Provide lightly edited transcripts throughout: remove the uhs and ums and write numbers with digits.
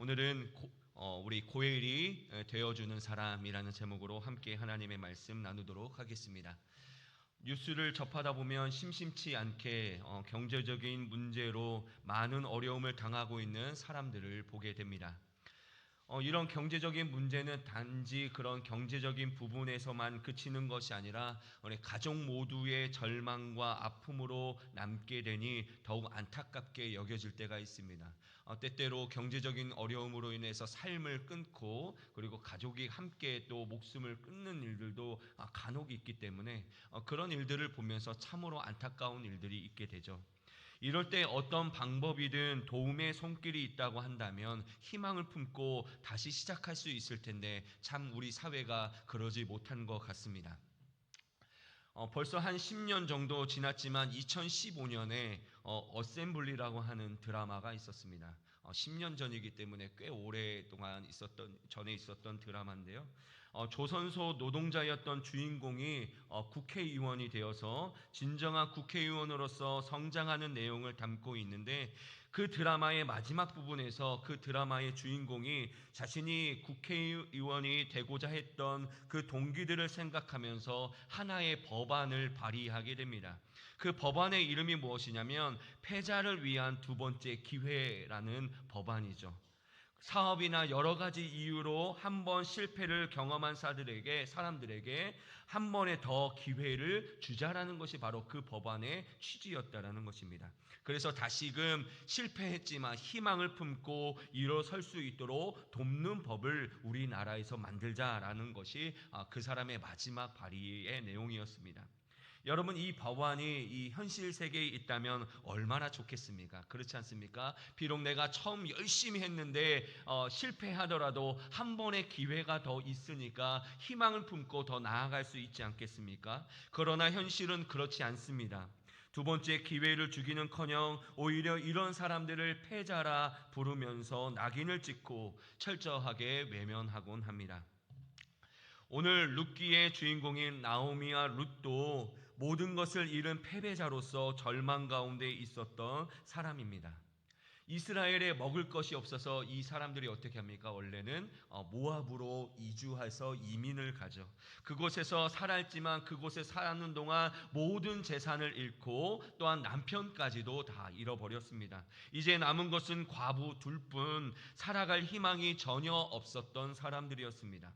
오늘은 우리 고엘이 되어주는 사람이라는 제목으로 함께 하나님의 말씀 나누도록 하겠습니다. 뉴스를 접하다 보면 심심치 않게 경제적인 문제로 많은 어려움을 당하고 있는 사람들을 보게 됩니다. 이런 경제적인 문제는 단지 그런 경제적인 부분에서만 그치는 것이 아니라 우리 가족 모두의 절망과 아픔으로 남게 되니 더욱 안타깝게 여겨질 때가 있습니다. 때때로 경제적인 어려움으로 인해서 삶을 끊고 그리고 가족이 함께 또 목숨을 끊는 일들도 간혹 있기 때문에 그런 일들을 보면서 참으로 안타까운 일들이 있게 되죠. 이럴 때 어떤 방법이든 도움의 손길이 있다고 한다면 희망을 품고 다시 시작할 수 있을 텐데 참 우리 사회가 그러지 못한 것 같습니다. 벌써 한 10년 정도 지났지만 2015년에 어셈블리라고 하는 드라마가 있었습니다. 10년 전이기 때문에 꽤 오랫동안 전에 있었던 드라마인데요. 조선소 노동자였던 주인공이 국회의원이 되어서 진정한 국회의원으로서 성장하는 내용을 담고 있는데, 그 드라마의 마지막 부분에서 그 드라마의 주인공이 자신이 국회의원이 되고자 했던 그 동기들을 생각하면서 하나의 법안을 발의하게 됩니다. 그 법안의 이름이 무엇이냐면 패자를 위한 두 번째 기회라는 법안이죠. 사업이나 여러 가지 이유로 한 번 실패를 경험한 사람들에게 한 번에 더 기회를 주자라는 것이 바로 그 법안의 취지였다라는 것입니다. 그래서 다시금 실패했지만 희망을 품고 일어설 수 있도록 돕는 법을 우리나라에서 만들자라는 것이 그 사람의 마지막 발의의 내용이었습니다. 여러분, 이 법안이 이 현실 세계에 있다면 얼마나 좋겠습니까? 그렇지 않습니까? 비록 내가 처음 열심히 했는데 실패하더라도 한 번의 기회가 더 있으니까 희망을 품고 더 나아갈 수 있지 않겠습니까? 그러나 현실은 그렇지 않습니다. 두 번째 기회를 주기는커녕 오히려 이런 사람들을 패자라 부르면서 낙인을 찍고 철저하게 외면하곤 합니다. 오늘 룻기의 주인공인 나오미와 룻도 모든 것을 잃은 패배자로서 절망 가운데 있었던 사람입니다. 이스라엘에 먹을 것이 없어서 이 사람들이 어떻게 합니까? 원래는 모압으로 이주해서 이민을 가죠. 그곳에서 살았지만 그곳에 사는 동안 모든 재산을 잃고 또한 남편까지도 다 잃어버렸습니다. 이제 남은 것은 과부 둘뿐, 살아갈 희망이 전혀 없었던 사람들이었습니다.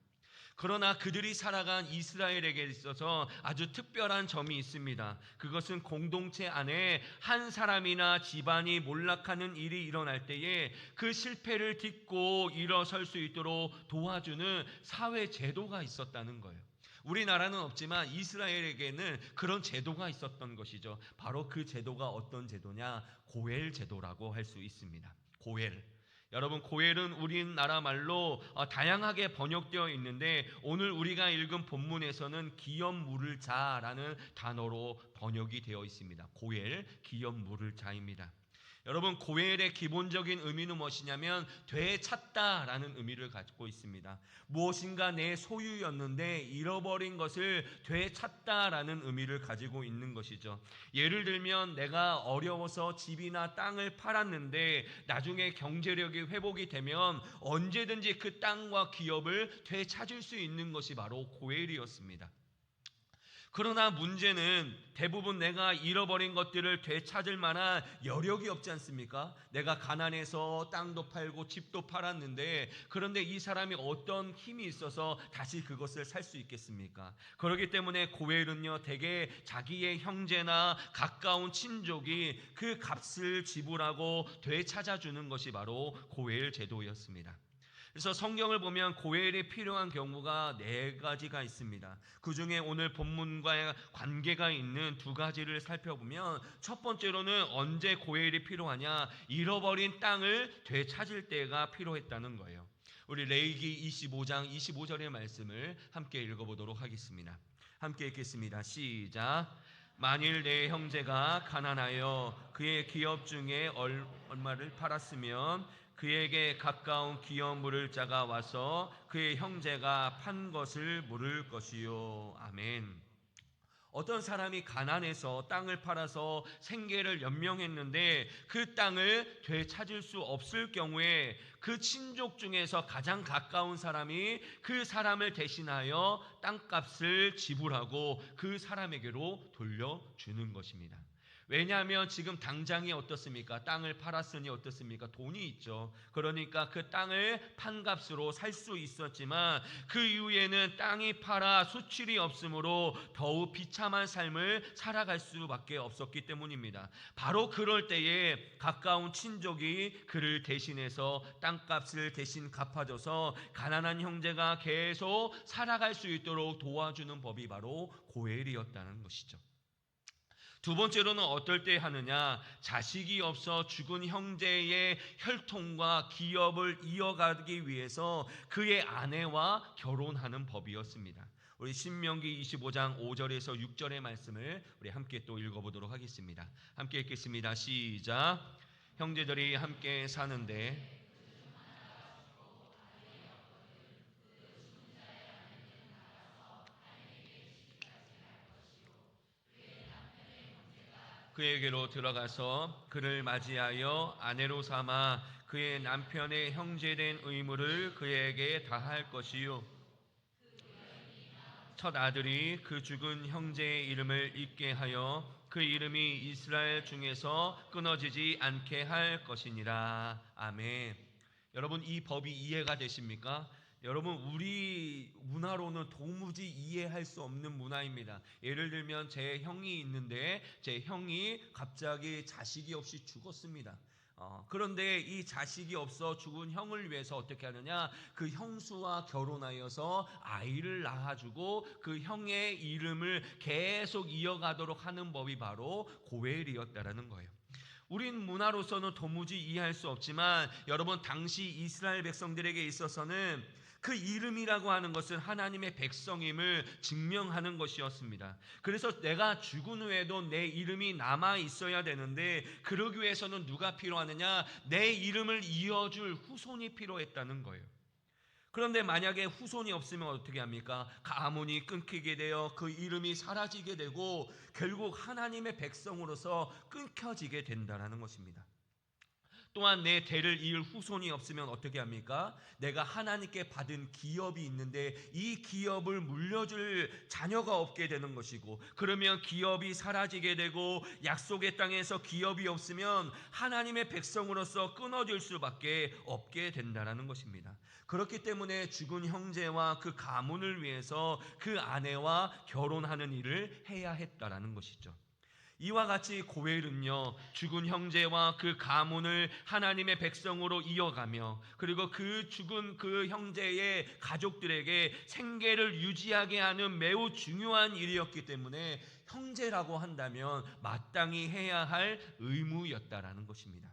그러나 그들이 살아간 이스라엘에게 있어서 아주 특별한 점이 있습니다. 그것은 공동체 안에 한 사람이나 집안이 몰락하는 일이 일어날 때에 그 실패를 딛고 일어설 수 있도록 도와주는 사회 제도가 있었다는 거예요. 우리나라는 없지만 이스라엘에게는 그런 제도가 있었던 것이죠. 바로 그 제도가 어떤 제도냐? 고엘 제도라고 할 수 있습니다. 고엘. 여러분, 고엘은 우리나라 말로 다양하게 번역되어 있는데 오늘 우리가 읽은 본문에서는 기업 물을 자라는 단어로 번역이 되어 있습니다. 고엘, 기업 물을 자입니다. 여러분, 고엘의 기본적인 의미는 무엇이냐면 되찾다라는 의미를 갖고 있습니다. 무엇인가 내 소유였는데 잃어버린 것을 되찾다라는 의미를 가지고 있는 것이죠. 예를 들면 내가 어려워서 집이나 땅을 팔았는데 나중에 경제력이 회복이 되면 언제든지 그 땅과 기업을 되찾을 수 있는 것이 바로 고엘이었습니다. 그러나 문제는 대부분 내가 잃어버린 것들을 되찾을 만한 여력이 없지 않습니까? 내가 가난해서 땅도 팔고 집도 팔았는데, 그런데 이 사람이 어떤 힘이 있어서 다시 그것을 살 수 있겠습니까? 그렇기 때문에 고엘은요, 대개 자기의 형제나 가까운 친족이 그 값을 지불하고 되찾아주는 것이 바로 고엘 제도였습니다. 그래서 성경을 보면 고엘이 필요한 경우가 4가지가 있습니다. 그 중에 오늘 본문과 관계가 있는 2가지를 살펴보면, 첫 번째로는 언제 고엘이 필요하냐? 잃어버린 땅을 되찾을 때가 필요했다는 거예요. 우리 레위기 25장 25절의 말씀을 함께 읽어보도록 하겠습니다. 함께 읽겠습니다. 시작. 만일 내 형제가 가난하여 그의 기업 중에 얼마를 팔았으면 그에게 가까운 기업 물을 자가 와서 그의 형제가 판 것을 물을 것이요. 아멘. 어떤 사람이 가난해서 땅을 팔아서 생계를 연명했는데 그 땅을 되찾을 수 없을 경우에 그 친족 중에서 가장 가까운 사람이 그 사람을 대신하여 땅값을 지불하고 그 사람에게로 돌려주는 것입니다. 왜냐하면 지금 당장이 어떻습니까? 땅을 팔았으니 어떻습니까? 돈이 있죠. 그러니까 그 땅을 판값으로 살 수 있었지만 그 이후에는 땅이 팔아 수출이 없으므로 더욱 비참한 삶을 살아갈 수밖에 없었기 때문입니다. 바로 그럴 때에 가까운 친족이 그를 대신해서 땅값을 대신 갚아줘서 가난한 형제가 계속 살아갈 수 있도록 도와주는 법이 바로 고엘이었다는 것이죠. 두 번째로는 어떨 때 하느냐? 자식이 없어 죽은 형제의 혈통과 기업을 이어가기 위해서 그의 아내와 결혼하는 법이었습니다. 우리 신명기 25장 5절에서 6절의 말씀을 우리 함께 또 읽어보도록 하겠습니다. 함께 읽겠습니다. 시작. 형제들이 함께 사는데 그에게로 들어가서 그를 맞이하여 아내로 삼아 그의 남편의 형제된 의무를 그에게 다할 것이요 첫 아들이 그 죽은 형제의 이름을 잊게 하여 그 이름이 이스라엘 중에서 끊어지지 않게 할 것이니라. 아멘. 여러분, 이 법이 이해가 되십니까? 여러분, 우리 문화로는 도무지 이해할 수 없는 문화입니다. 예를 들면 제 형이 있는데 제 형이 갑자기 자식이 없이 죽었습니다. 그런데 이 자식이 없어 죽은 형을 위해서 어떻게 하느냐? 그 형수와 결혼하여서 아이를 낳아주고 그 형의 이름을 계속 이어가도록 하는 법이 바로 고엘이었다라는 거예요. 우린 문화로서는 도무지 이해할 수 없지만 여러분, 당시 이스라엘 백성들에게 있어서는 그 이름이라고 하는 것은 하나님의 백성임을 증명하는 것이었습니다. 그래서 내가 죽은 후에도 내 이름이 남아 있어야 되는데 그러기 위해서는 누가 필요하느냐? 내 이름을 이어줄 후손이 필요했다는 거예요. 그런데 만약에 후손이 없으면 어떻게 합니까? 가문이 끊기게 되어 그 이름이 사라지게 되고 결국 하나님의 백성으로서 끊겨지게 된다는 것입니다. 또한 내 대를 이을 후손이 없으면 어떻게 합니까? 내가 하나님께 받은 기업이 있는데 이 기업을 물려줄 자녀가 없게 되는 것이고, 그러면 기업이 사라지게 되고 약속의 땅에서 기업이 없으면 하나님의 백성으로서 끊어질 수밖에 없게 된다는 것입니다. 그렇기 때문에 죽은 형제와 그 가문을 위해서 그 아내와 결혼하는 일을 해야 했다라는 것이죠. 이와 같이 고엘은요, 죽은 형제와 그 가문을 하나님의 백성으로 이어가며 그리고 그 죽은 그 형제의 가족들에게 생계를 유지하게 하는 매우 중요한 일이었기 때문에 형제라고 한다면 마땅히 해야 할 의무였다라는 것입니다.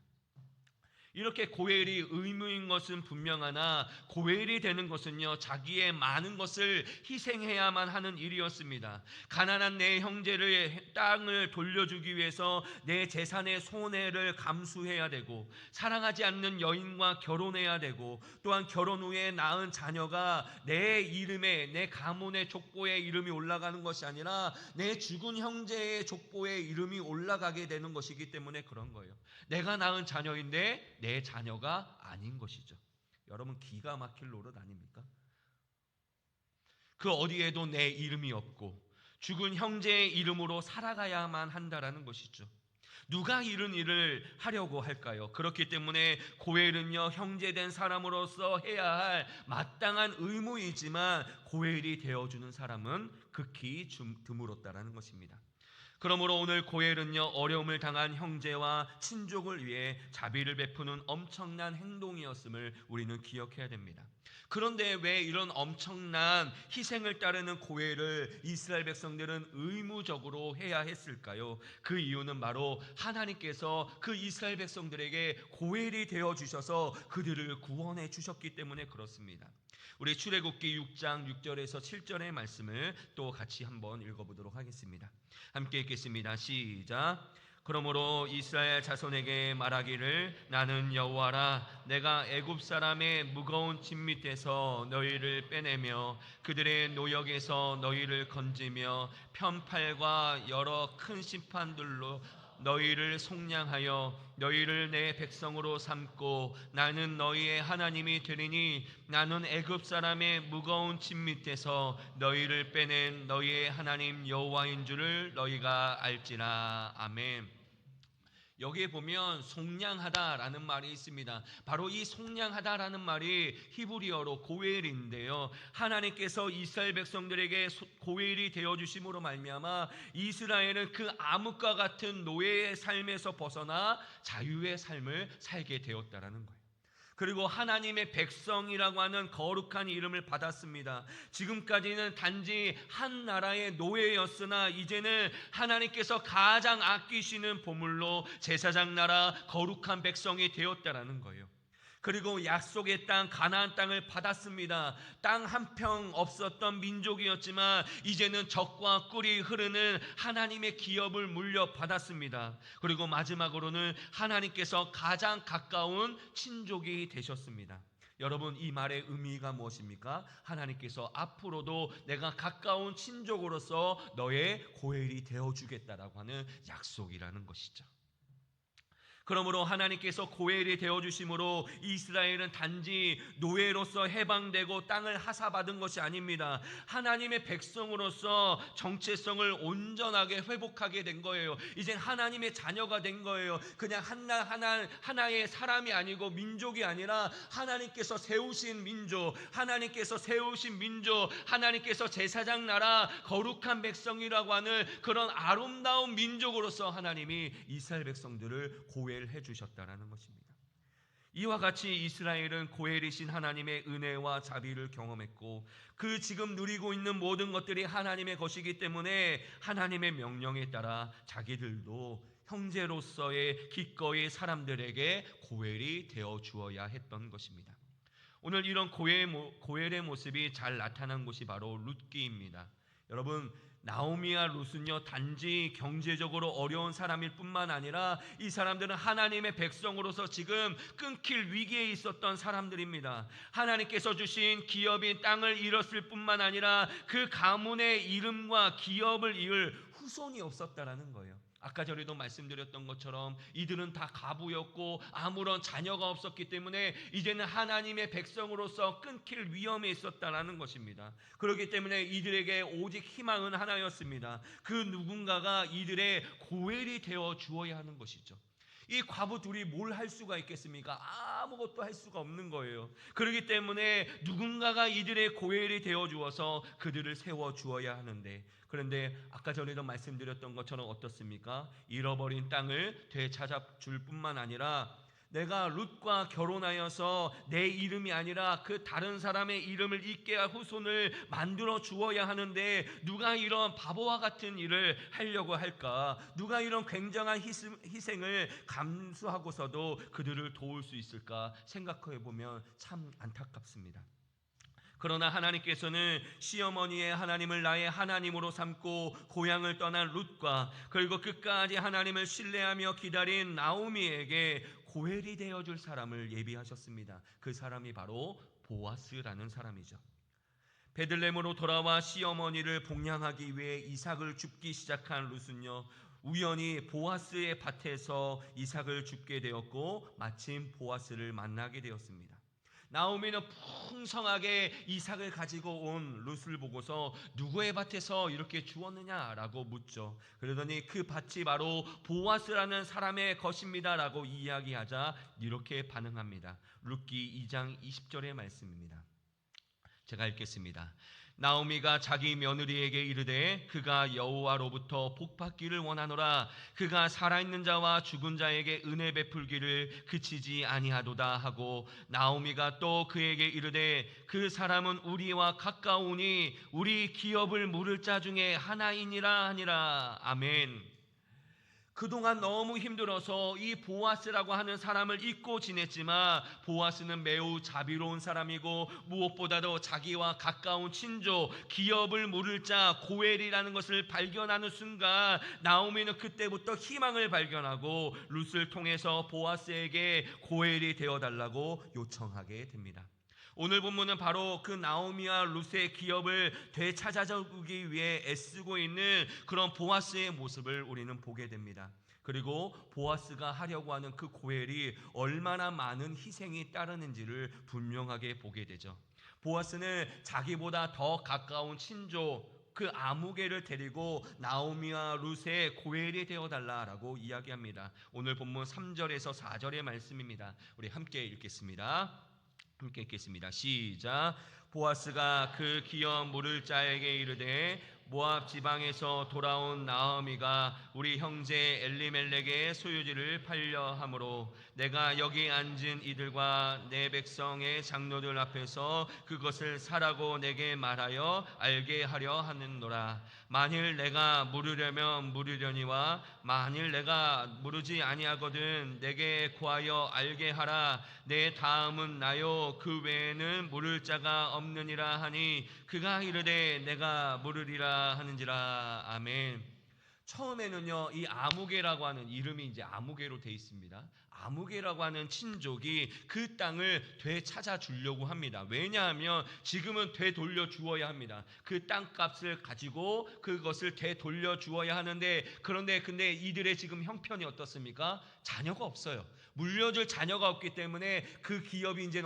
이렇게 고엘이 의무인 것은 분명하나 고엘이 되는 것은요, 자기의 많은 것을 희생해야만 하는 일이었습니다. 가난한 내 형제를 땅을 돌려주기 위해서 내 재산의 손해를 감수해야 되고, 사랑하지 않는 여인과 결혼해야 되고, 또한 결혼 후에 낳은 자녀가 내 이름에, 내 가문의 족보에 이름이 올라가는 것이 아니라 내 죽은 형제의 족보에 이름이 올라가게 되는 것이기 때문에 그런 거예요. 내가 낳은 자녀인데 내 자녀가 아닌 것이죠. 여러분, 기가 막힐 노릇 아닙니까? 그 어디에도 내 이름이 없고 죽은 형제의 이름으로 살아가야만 한다라는 것이죠. 누가 이런 일을 하려고 할까요? 그렇기 때문에 고엘은요, 형제된 사람으로서 해야 할 마땅한 의무이지만 고엘이 되어주는 사람은 극히 드물었다라는 것입니다. 그러므로 오늘 고엘은요, 어려움을 당한 형제와 친족을 위해 자비를 베푸는 엄청난 행동이었음을 우리는 기억해야 됩니다. 그런데 왜 이런 엄청난 희생을 따르는 고엘을 이스라엘 백성들은 의무적으로 해야 했을까요? 그 이유는 바로 하나님께서 그 이스라엘 백성들에게 고엘이 되어 주셔서 그들을 구원해 주셨기 때문에 그렇습니다. 우리 출애굽기 6장 6절에서 7절의 말씀을 또 같이 한번 읽어보도록 하겠습니다. 함께 읽겠습니다. 시작. 그러므로 이스라엘 자손에게 말하기를 나는 여호와라. 내가 애굽 사람의 무거운 짐 밑에서 너희를 빼내며 그들의 노역에서 너희를 건지며 편팔과 여러 큰 심판들로 너희를 속량하여 너희를 내 백성으로 삼고 나는 너희의 하나님이 되리니 나는 애굽 사람의 무거운 짐 밑에서 너희를 빼낸 너희의 하나님 여호와인 줄을 너희가 알지라. 아멘. 여기에 보면 속량하다라는 말이 있습니다. 바로 이 속량하다라는 말이 히브리어로 고엘인데요. 하나님께서 이스라엘 백성들에게 고엘이 되어 주심으로 말미암아 이스라엘은 그 암흑과 같은 노예의 삶에서 벗어나 자유의 삶을 살게 되었다라는 거예요. 그리고 하나님의 백성이라고 하는 거룩한 이름을 받았습니다. 지금까지는 단지 한 나라의 노예였으나 이제는 하나님께서 가장 아끼시는 보물로 제사장 나라 거룩한 백성이 되었다라는 거예요. 그리고 약속의 땅 가나안 땅을 받았습니다. 땅 한 평 없었던 민족이었지만 이제는 젖과 꿀이 흐르는 하나님의 기업을 물려받았습니다. 그리고 마지막으로는 하나님께서 가장 가까운 친족이 되셨습니다. 여러분, 이 말의 의미가 무엇입니까? 하나님께서 앞으로도 내가 가까운 친족으로서 너의 고엘이 되어주겠다라고 하는 약속이라는 것이죠. 그러므로 하나님께서 고엘이 되어주심으로 이스라엘은 단지 노예로서 해방되고 땅을 하사받은 것이 아닙니다. 하나님의 백성으로서 정체성을 온전하게 회복하게 된 거예요. 이젠 하나님의 자녀가 된 거예요. 그냥 하나의 사람이 아니고 민족이 아니라 하나님께서 세우신 민족, 하나님께서 제사장 나라 거룩한 백성이라고 하는 그런 아름다운 민족으로서 하나님이 이스라엘 백성들을 고엘 해주셨다라는 것입니다. 이와 같이 이스라엘은 고엘이신 하나님의 은혜와 자비를 경험했고 그 지금 누리고 있는 모든 것들이 하나님의 것이기 때문에 하나님의 명령에 따라 자기들도 형제로서의 기꺼이 사람들에게 고엘이 되어 주어야 했던 것입니다. 오늘 이런 고엘의 모습이 잘 나타난 곳이 바로 룻기입니다. 여러분, 나오미와 룻은요 단지 경제적으로 어려운 사람일 뿐만 아니라 이 사람들은 하나님의 백성으로서 지금 끊길 위기에 있었던 사람들입니다. 하나님께서 주신 기업인 땅을 잃었을 뿐만 아니라 그 가문의 이름과 기업을 이을 후손이 없었다라는 거예요. 아까 전에도 말씀드렸던 것처럼 이들은 다 과부였고 아무런 자녀가 없었기 때문에 이제는 하나님의 백성으로서 끊길 위험에 있었다라는 것입니다. 그렇기 때문에 이들에게 오직 희망은 하나였습니다. 그 누군가가 이들의 고엘이 되어 주어야 하는 것이죠. 이 과부 둘이 뭘 할 수가 있겠습니까? 아무것도 할 수가 없는 거예요. 그렇기 때문에 누군가가 이들의 고엘이 되어 주어서 그들을 세워 주어야 하는데, 그런데 아까 전에도 말씀드렸던 것처럼 어떻습니까? 잃어버린 땅을 되찾아 줄 뿐만 아니라 내가 룻과 결혼하여서 내 이름이 아니라 그 다른 사람의 이름을 잊게 할 후손을 만들어 주어야 하는데 누가 이런 바보와 같은 일을 하려고 할까? 누가 이런 굉장한 희생을 감수하고서도 그들을 도울 수 있을까? 생각해 보면 참 안타깝습니다. 그러나 하나님께서는 시어머니의 하나님을 나의 하나님으로 삼고 고향을 떠난 룻과 그리고 끝까지 하나님을 신뢰하며 기다린 나오미에게 고엘이 되어줄 사람을 예비하셨습니다. 그 사람이 바로 보아스라는 사람이죠. 베들레헴으로 돌아와 시어머니를 봉양하기 위해 이삭을 줍기 시작한 룻은요 우연히 보아스의 밭에서 이삭을 줍게 되었고 마침 보아스를 만나게 되었습니다. 나오미는 풍성하게 이삭을 가지고 온 룻을 보고서 누구의 밭에서 이렇게 주었느냐라고 묻죠. 그러더니 그 밭이 바로 보아스라는 사람의 것입니다라고 이야기하자 이렇게 반응합니다. 룻기 2장 20절의 말씀입니다. 제가 읽겠습니다. 나오미가 자기 며느리에게 이르되 그가 여호와로부터 복받기를 원하노라. 그가 살아있는 자와 죽은 자에게 은혜 베풀기를 그치지 아니하도다 하고 나오미가 또 그에게 이르되 그 사람은 우리와 가까우니 우리 기업을 물을 자 중에 하나이니라 하니라. 아멘. 그동안 너무 힘들어서 이 보아스라고 하는 사람을 잊고 지냈지만 보아스는 매우 자비로운 사람이고 무엇보다도 자기와 가까운 친조 기업을 물을 자 고엘이라는 것을 발견하는 순간 나오미는 그때부터 희망을 발견하고 룻을 통해서 보아스에게 고엘이 되어달라고 요청하게 됩니다. 오늘 본문은 바로 그 나오미와 룻의 기업을 되찾아주기 위해 애쓰고 있는 그런 보아스의 모습을 우리는 보게 됩니다. 그리고 보아스가 하려고 하는 그 고엘이 얼마나 많은 희생이 따르는지를 분명하게 보게 되죠. 보아스는 자기보다 더 가까운 친조 그 아무개를 데리고 나오미와 룻의 고엘이 되어달라라고 이야기합니다. 오늘 본문 3절에서 4절의 말씀입니다. 우리 함께 읽겠습니다. 시작. 보아스가 그 기업 물을 자에게 이르되 모압 지방에서 돌아온 나오미가 우리 형제 엘리멜렉의 소유지를 팔려 함으로 내가 여기 앉은 이들과 내 백성의 장로들 앞에서 그것을 사라고 내게 말하여 알게 하려 하는노라. 만일 내가 물으려면 물으려니와 만일 내가 물으지 아니하거든 내게 구하여 알게 하라. 내 다음은 나요 그 외에는 물을 자가 없느니라 하니 그가 이르되 내가 물으리라 하는지라. 아멘. 처음에는요 이 아무개라고 하는 이름이 이제 아무개로 돼 있습니다. 아무개라고 하는 친족이 그 땅을 되찾아 주려고 합니다. 왜냐하면 지금은 되돌려 주어야 합니다. 그 땅값을 가지고 그것을 되돌려 주어야 하는데 근데 이들의 지금 형편이 어떻습니까? 자녀가 없어요. 물려줄 자녀가 없기 때문에 그 기업이 이제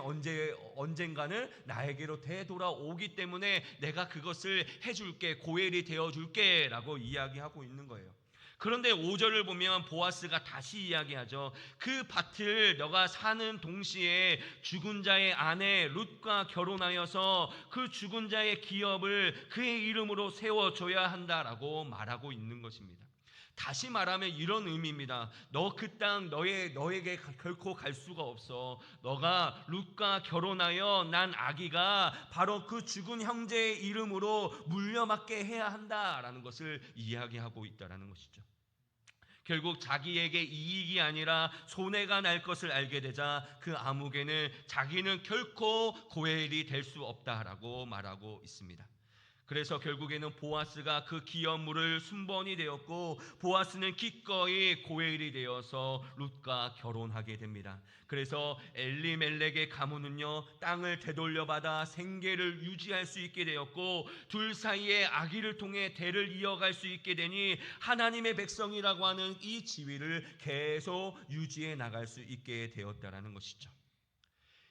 언젠가는 나에게로 되돌아오기 때문에 내가 그것을 해줄게, 고엘이 되어줄게 라고 이야기하고 있는 거예요. 그런데 5절을 보면 보아스가 다시 이야기하죠. 그 밭을 너가 사는 동시에 죽은 자의 아내 룻과 결혼하여서 그 죽은 자의 기업을 그의 이름으로 세워줘야 한다라고 말하고 있는 것입니다. 다시 말하면 이런 의미입니다. 너 그 땅 너에게 결코 갈 수가 없어. 너가 룻과 결혼하여 난 아기가 바로 그 죽은 형제의 이름으로 물려받게 해야 한다라는 것을 이야기하고 있다라는 것이죠. 결국 자기에게 이익이 아니라 손해가 날 것을 알게 되자 그 아무개는 자기는 결코 고엘이 될 수 없다라고 말하고 있습니다. 그래서 결국에는 보아스가 그 기업물을 순번이 되었고 보아스는 기꺼이 고엘이 되어서 룻과 결혼하게 됩니다. 그래서 엘리멜렉의 가문은요 땅을 되돌려받아 생계를 유지할 수 있게 되었고 둘 사이에 아기를 통해 대를 이어갈 수 있게 되니 하나님의 백성이라고 하는 이 지위를 계속 유지해 나갈 수 있게 되었다라는 것이죠.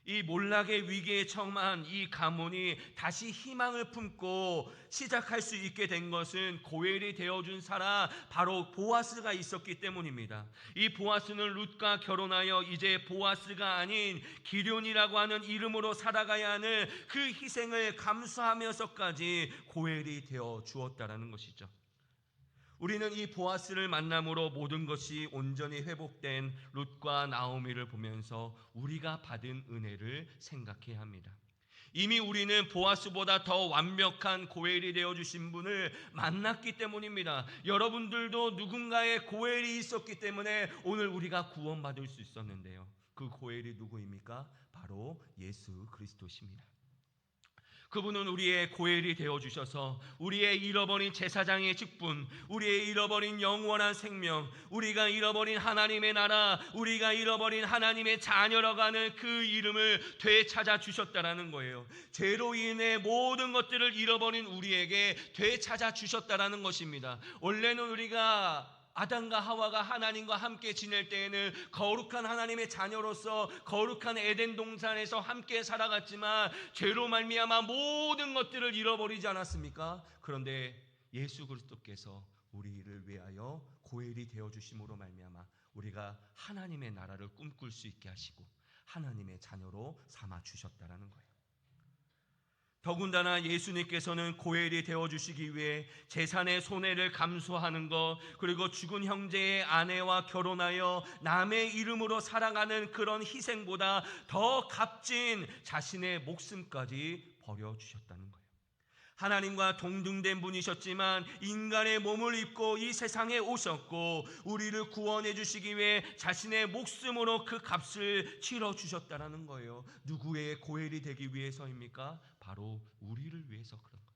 이 몰락의 위기에 처한 이 가문이 다시 희망을 품고 시작할 수 있게 된 것은 고엘이 되어준 사람 바로 보아스가 있었기 때문입니다. 이 보아스는 룻과 결혼하여 이제 보아스가 아닌 기럐이라고 하는 이름으로 살아가야 하는 그 희생을 감수하면서까지 고엘이 되어 주었다라는 것이죠. 우리는 이 보아스를 만남으로 모든 것이 온전히 회복된 룻과 나오미를 보면서 우리가 받은 은혜를 생각해야 합니다. 이미 우리는 보아스보다 더 완벽한 고엘이 되어주신 분을 만났기 때문입니다. 여러분들도 누군가의 고엘이 있었기 때문에 오늘 우리가 구원받을 수 있었는데요. 그 고엘이 누구입니까? 바로 예수 그리스도십니다. 그분은 우리의 고엘이 되어주셔서 우리의 잃어버린 제사장의 직분, 우리의 잃어버린 영원한 생명, 우리가 잃어버린 하나님의 나라, 우리가 잃어버린 하나님의 자녀라고 하는 그 이름을 되찾아 주셨다라는 거예요. 죄로 인해 모든 것들을 잃어버린 우리에게 되찾아 주셨다라는 것입니다. 원래는 우리가 아담과 하와가 하나님과 함께 지낼 때에는 거룩한 하나님의 자녀로서 거룩한 에덴 동산에서 함께 살아갔지만 죄로 말미암아 모든 것들을 잃어버리지 않았습니까? 그런데 예수 그리스도께서 우리를 위하여 고엘이 되어주심으로 말미암아 우리가 하나님의 나라를 꿈꿀 수 있게 하시고 하나님의 자녀로 삼아 주셨다라는 거예요. 더군다나 예수님께서는 고엘이 되어주시기 위해 재산의 손해를 감수하는 것, 그리고 죽은 형제의 아내와 결혼하여 남의 이름으로 살아가는 그런 희생보다 더 값진 자신의 목숨까지 버려주셨다는 거예요. 하나님과 동등된 분이셨지만 인간의 몸을 입고 이 세상에 오셨고 우리를 구원해 주시기 위해 자신의 목숨으로 그 값을 치러 주셨다라는 거예요. 누구의 고엘이 되기 위해서입니까? 바로 우리를 위해서 그런 거예요.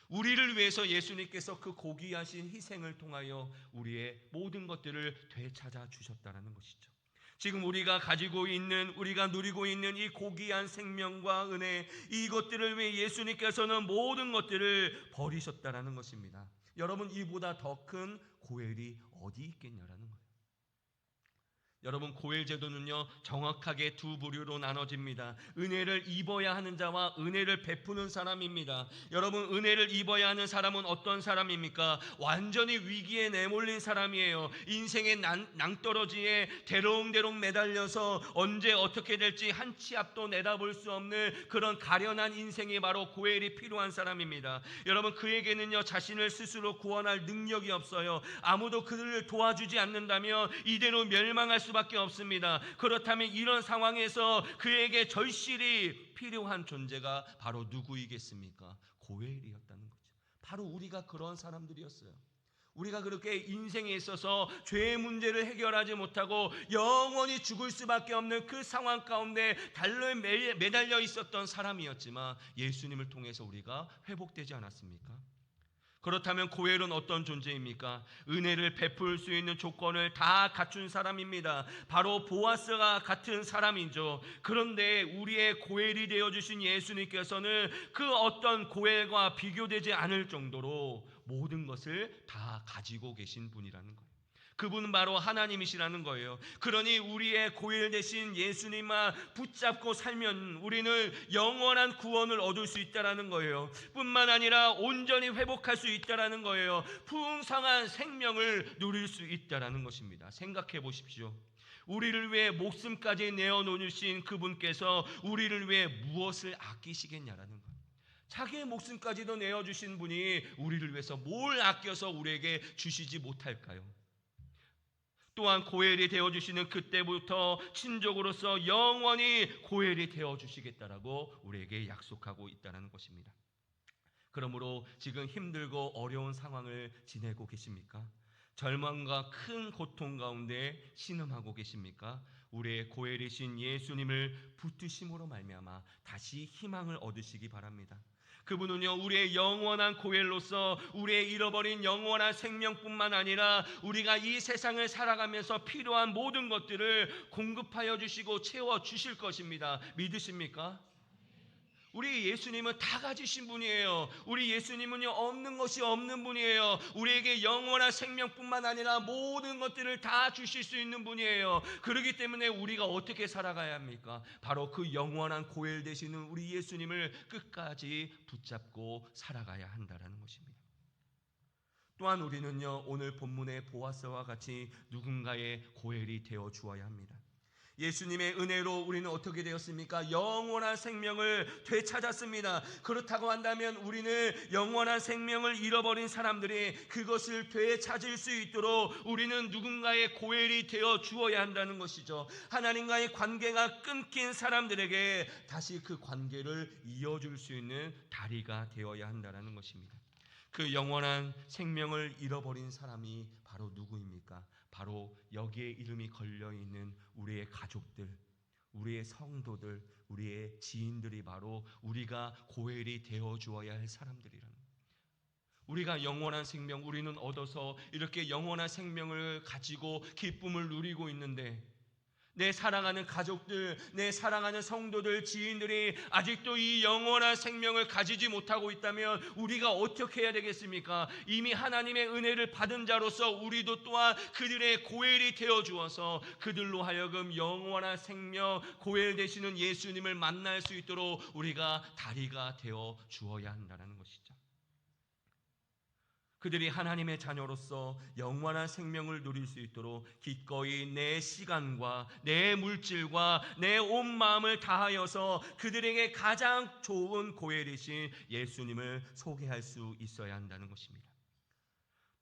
우리를 위해서 예수님께서 그 고귀하신 희생을 통하여 우리의 모든 것들을 되찾아 주셨다라는 것이죠. 지금 우리가 가지고 있는, 우리가 누리고 있는 이 고귀한 생명과 은혜, 이것들을 위해 예수님께서는 모든 것들을 버리셨다라는 것입니다. 여러분, 이보다 더 큰 고엘이 어디 있겠냐라는 거예요. 여러분, 고엘 제도는요 정확하게 두 부류로 나눠집니다. 은혜를 입어야 하는 자와 은혜를 베푸는 사람입니다. 여러분, 은혜를 입어야 하는 사람은 어떤 사람입니까? 완전히 위기에 내몰린 사람이에요. 인생의 낭떠러지에 대롱대롱 매달려서 언제 어떻게 될지 한 치 앞도 내다볼 수 없는 그런 가련한 인생이 바로 고엘이 필요한 사람입니다. 여러분, 그에게는요 자신을 스스로 구원할 능력이 없어요. 아무도 그들을 도와주지 않는다면 이대로 멸망할 수밖에 없습니다. 그렇다면 이런 상황에서 그에게 절실히 필요한 존재가 바로 누구이겠습니까? 고엘이었다는 거죠. 바로 우리가 그런 사람들이었어요. 우리가 그렇게 인생에 있어서 죄의 문제를 해결하지 못하고 영원히 죽을 수밖에 없는 그 상황 가운데 달로에 매달려 있었던 사람이었지만 예수님을 통해서 우리가 회복되지 않았습니까? 그렇다면 고엘은 어떤 존재입니까? 은혜를 베풀 수 있는 조건을 다 갖춘 사람입니다. 바로 보아스가 같은 사람이죠. 그런데 우리의 고엘이 되어주신 예수님께서는 그 어떤 고엘과 비교되지 않을 정도로 모든 것을 다 가지고 계신 분이라는 거예요. 그분은 바로 하나님이시라는 거예요. 그러니 우리의 고엘 되신 예수님만 붙잡고 살면 우리는 영원한 구원을 얻을 수 있다라는 거예요. 뿐만 아니라 온전히 회복할 수 있다라는 거예요. 풍성한 생명을 누릴 수 있다라는 것입니다. 생각해 보십시오. 우리를 위해 목숨까지 내어놓으신 그분께서 우리를 위해 무엇을 아끼시겠냐라는 거예요. 자기의 목숨까지도 내어주신 분이 우리를 위해서 뭘 아껴서 우리에게 주시지 못할까요? 또한 고엘이 되어주시는 그때부터 친족으로서 영원히 고엘이 되어주시겠다라고 우리에게 약속하고 있다는 것입니다. 그러므로 지금 힘들고 어려운 상황을 지내고 계십니까? 절망과 큰 고통 가운데 신음하고 계십니까? 우리의 고엘이신 예수님을 붙드심으로 말미암아 다시 희망을 얻으시기 바랍니다. 그분은요 우리의 영원한 고엘로서 우리의 잃어버린 영원한 생명뿐만 아니라 우리가 이 세상을 살아가면서 필요한 모든 것들을 공급하여 주시고 채워 주실 것입니다. 믿으십니까? 우리 예수님은 다 가지신 분이에요. 우리 예수님은요 없는 것이 없는 분이에요. 우리에게 영원한 생명뿐만 아니라 모든 것들을 다 주실 수 있는 분이에요. 그렇기 때문에 우리가 어떻게 살아가야 합니까? 바로 그 영원한 고엘 되시는 우리 예수님을 끝까지 붙잡고 살아가야 한다는 것입니다. 또한 우리는요 오늘 본문의 보아스와 같이 누군가의 고엘이 되어 주어야 합니다. 예수님의 은혜로 우리는 어떻게 되었습니까? 영원한 생명을 되찾았습니다. 그렇다고 한다면 우리는 영원한 생명을 잃어버린 사람들이 그것을 되찾을 수 있도록 우리는 누군가의 고엘이 되어 주어야 한다는 것이죠. 하나님과의 관계가 끊긴 사람들에게 다시 그 관계를 이어줄 수 있는 다리가 되어야 한다는 것입니다. 그 영원한 생명을 잃어버린 사람이 바로 누구입니까? 바로 여기에 이름이 걸려있는 우리의 가족들, 우리의 성도들, 우리의 지인들이 바로 우리가 고엘이 되어 주어야 할 사람들이라는 거예요. 우리가 영원한 생명, 우리는 얻어서 이렇게 영원한 생명을 가지고 기쁨을 누리고 있는데 내 사랑하는 가족들, 내 사랑하는 성도들, 지인들이 아직도 이 영원한 생명을 가지지 못하고 있다면 우리가 어떻게 해야 되겠습니까? 이미 하나님의 은혜를 받은 자로서 우리도 또한 그들의 고엘이 되어 주어서 그들로 하여금 영원한 생명, 고엘 되시는 예수님을 만날 수 있도록 우리가 다리가 되어 주어야 한다는 것이죠. 그들이 하나님의 자녀로서 영원한 생명을 누릴 수 있도록 기꺼이 내 시간과 내 물질과 내 온 마음을 다하여서 그들에게 가장 좋은 고엘이신 예수님을 소개할 수 있어야 한다는 것입니다.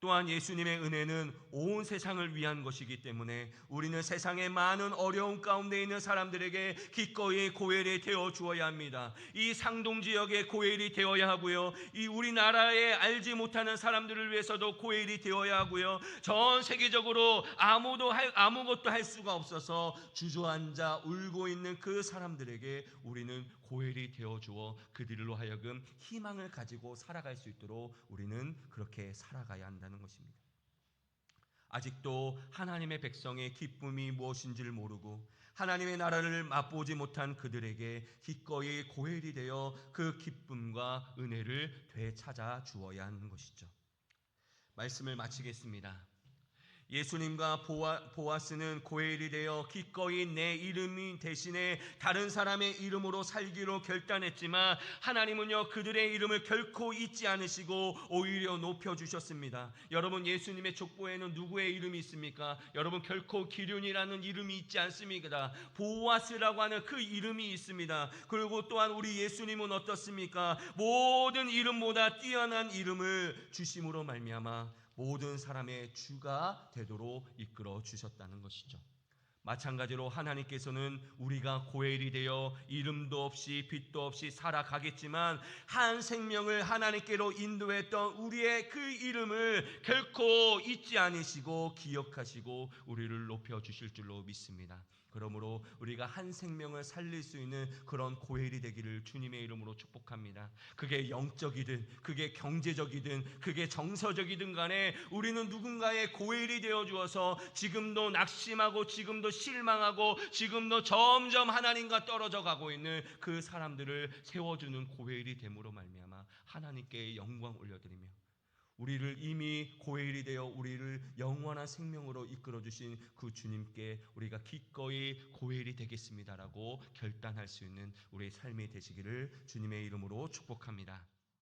또한 예수님의 은혜는 온 세상을 위한 것이기 때문에 우리는 세상의 많은 어려움 가운데 있는 사람들에게 기꺼이 고엘이 되어 주어야 합니다. 이 상동 지역의 고엘이 되어야 하고요, 이 우리나라에 알지 못하는 사람들을 위해서도 고엘이 되어야 하고요, 전 세계적으로 아무것도 할 수가 없어서 주저앉아 울고 있는 그 사람들에게 우리는 고엘이 되어 주어 그들로 하여금 희망을 가지고 살아갈 수 있도록 우리는 그렇게 살아가야 한다는 것입니다. 아직도 하나님의 백성의 기쁨이 무엇인지를 모르고 하나님의 나라를 맛보지 못한 그들에게 기꺼이 고엘이 되어 그 기쁨과 은혜를 되찾아 주어야 하는 것이죠. 말씀을 마치겠습니다. 예수님과 보아스는 고엘이 되어 기꺼이 내 이름이 대신에 다른 사람의 이름으로 살기로 결단했지만 하나님은요, 그들의 이름을 결코 잊지 않으시고 오히려 높여주셨습니다. 여러분, 예수님의 족보에는 누구의 이름이 있습니까? 여러분, 결코 기륜이라는 이름이 있지 않습니다. 보아스라고 하는 그 이름이 있습니다. 그리고 또한 우리 예수님은 어떻습니까? 모든 이름보다 뛰어난 이름을 주심으로 말미암아 모든 사람의 주가 되도록 이끌어 주셨다는 것이죠. 마찬가지로 하나님께서는 우리가 고엘이 되어 이름도 없이 빛도 없이 살아가겠지만 한 생명을 하나님께로 인도했던 우리의 그 이름을 결코 잊지 않으시고 기억하시고 우리를 높여주실 줄로 믿습니다. 그러므로 우리가 한 생명을 살릴 수 있는 그런 고엘이 되기를 주님의 이름으로 축복합니다. 그게 영적이든 그게 경제적이든 그게 정서적이든 간에 우리는 누군가의 고엘이 되어 주어서 지금도 낙심하고 지금도 실망하고 지금도 점점 하나님과 떨어져 가고 있는 그 사람들을 세워주는 고엘이 됨으로 말미암아 하나님께 영광 올려드리며 우리를 이미 고엘이 되어 우리를 영원한 생명으로 이끌어 주신 그 주님께 우리가 기꺼이 고엘이 되겠습니다라고 결단할 수 있는 우리의 삶이 되시기를 주님의 이름으로 축복합니다.